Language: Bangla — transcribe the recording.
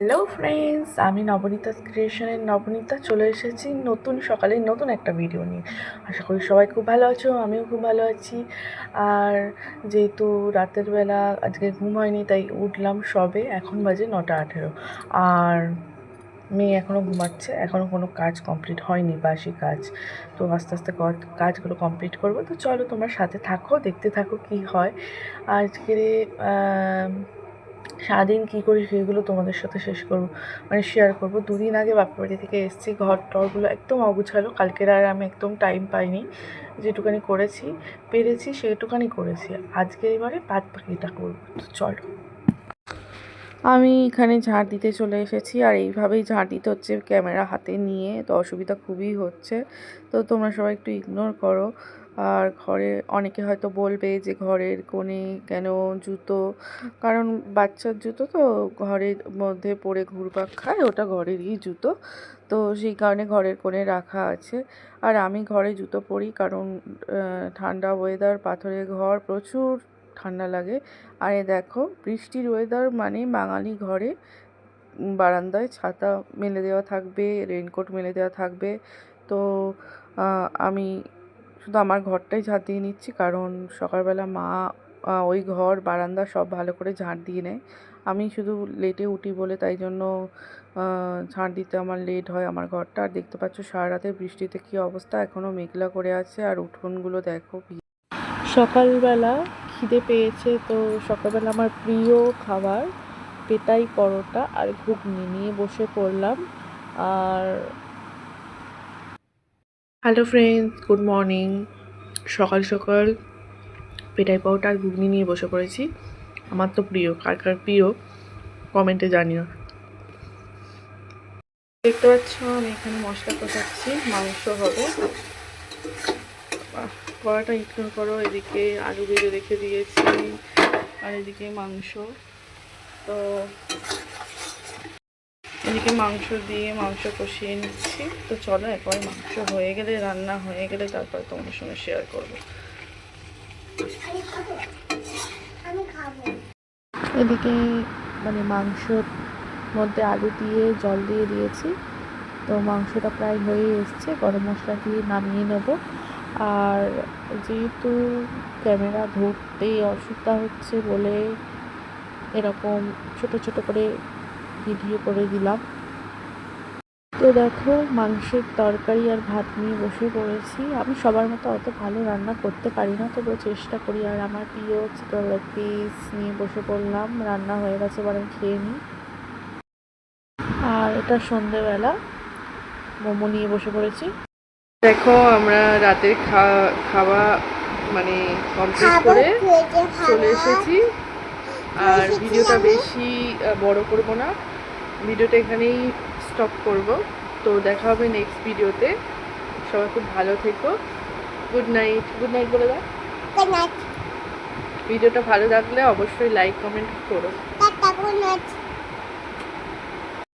হ্যালো ফ্রেন্ডস, আমি নবনীতা ক্রিয়েশনের নবনীতা চলে এসেছি নতুন সকালে নতুন একটা ভিডিও নিয়ে। আশা করি সবাই খুব ভালো আছো, আমিও খুব ভালো আছি। আর যেহেতু রাতের বেলা আজকে ঘুম হয়নি তাই উঠলাম সবে, এখন বাজে 9:18। আর মেয়ে এখনও ঘুমাচ্ছে, এখনও কোনো কাজ কমপ্লিট হয়নি, বাসি কাজ। তো আস্তে আস্তে কাজগুলো কমপ্লিট করবো। তো চলো তোমার সাথে থাকো, দেখতে থাকো কি হয় আজকে। সারাদিন কী করি সেগুলো তোমাদের সাথে শেয়ার করবো। দুদিন আগে বাপের বাড়ি থেকে এসেছি, ঘর টরগুলো একদম অগুছালো। কালকের আর আমি একদম টাইম পাইনি, যেটুকানি পেরেছি সেইটুকানি করেছি। আজকে এবারে বাদ বাকিটা করবো। তো চলো, আমি এখানে ঝাড় দিতে চলে এসেছি। আর এইভাবেই ঝাড় দিতে হচ্ছে ক্যামেরা হাতে নিয়ে, তো অসুবিধা খুবই হচ্ছে। তো তোমরা সবাই একটু ইগনোর করো। আর ঘরে অনেকে হয়তো বলবে যে ঘরের কোণে কেন জুতো, কারণ বাচ্চার জুতো তো ঘরের মধ্যে পড়ে ঘুরপাক খায়, ওটা ঘরেরই জুতো। তো সেই কারণে ঘরের কোণে রাখা আছে। আর আমি ঘরে জুতো পরি কারণ ঠান্ডা ওয়েদার, পাথরের ঘর, প্রচুর ঠান্ডা লাগে। আর এ দেখো বৃষ্টির ওয়েদার মানে বাঙালি ঘরে বারান্দায় ছাতা মেলে দেওয়া থাকবে, রেনকোট মেলে দেওয়া থাকবে। তো আমি শুধু আমার ঘরটাই ঝাঁট দিয়ে নিচ্ছি, কারণ সকালবেলা মা ওই ঘর বারান্দা সব ভালো করে ঝাঁট দিয়ে নেয়। আমি শুধু লেটে উঠি বলে তাই জন্য ঝাঁট দিতে আমার লেট হয় আমার ঘরটা। আর দেখতে পাচ্ছ সারা রাতে বৃষ্টিতে কী অবস্থা, এখনও মেঘলা করে আছে। আর উঠোনগুলো দেখো। সকালবেলা খিদে পেয়েছে, তো সকালবেলা আমার প্রিয় খাবার পেটাই পরোটা আর ঘুগনি নিয়ে বসে পড়লাম। আর হ্যালো ফ্রেন্ডস, গুড মর্নিং। সকাল সকাল পেটাই পরোটা আর ঘুগনি নিয়ে বসে পড়েছি। আমার তো প্রিয়, কার কার প্রিয় কমেন্টে জানিও। দেখতে পাচ্ছ আমি এখানে মশলা কষাচ্ছি, মাংস হবে। কড়াটা ইগনোর করো, এদিকে আলু ভেজে রেখে দিয়েছি আর এদিকে মাংস। তো এদিকে মাংস দিয়ে মাংস কষিয়ে নিচ্ছি। তো চলো একবার মাংস হয়ে গেলে, রান্না হয়ে গেলে তারপরে তোমাদের সঙ্গে শেয়ার করবো। এদিকে মাংসর মধ্যে আলু দিয়ে জল দিয়ে দিয়েছি। তো মাংসটা প্রায় হয়ে এসছে, গরম মশলা দিয়ে নামিয়ে নেব। আর যেহেতু ক্যামেরা ধরতে অসুবিধা হচ্ছে বলে এরকম ছোট ছোট করে ভিডিও করে দিলাম। তো দেখো মাংসের তরকারি আর ভাত নিয়ে বসে পড়েছি। আমি সবার মতো অত ভালো রান্না করতে পারি না, তবুও চেষ্টা করি। আর আমার প্রিয় চিকেন লেগ পিস নিয়ে বসে পড়লাম, রান্না হয়ে গেছে, এবার আমি খেয়ে নিই। আর এটা সন্ধেবেলা মোমো নিয়ে বসে পড়েছি। দেখো আমরা রাতের খাওয়া কমপ্লিট করে চলে এসেছি। আর ভিডিওটা বেশি বড় করব না, ভিডিওটা এখানেই স্টপ করব। তো দেখা হবে নেক্সট ভিডিওতে। সবাই খুব ভালো থেকো। Good night. গুড নাইট বলে দাও। Good night. ভিডিওটা ভালো লাগলে অবশ্যই লাইক কমেন্ট করো। Tata, good night.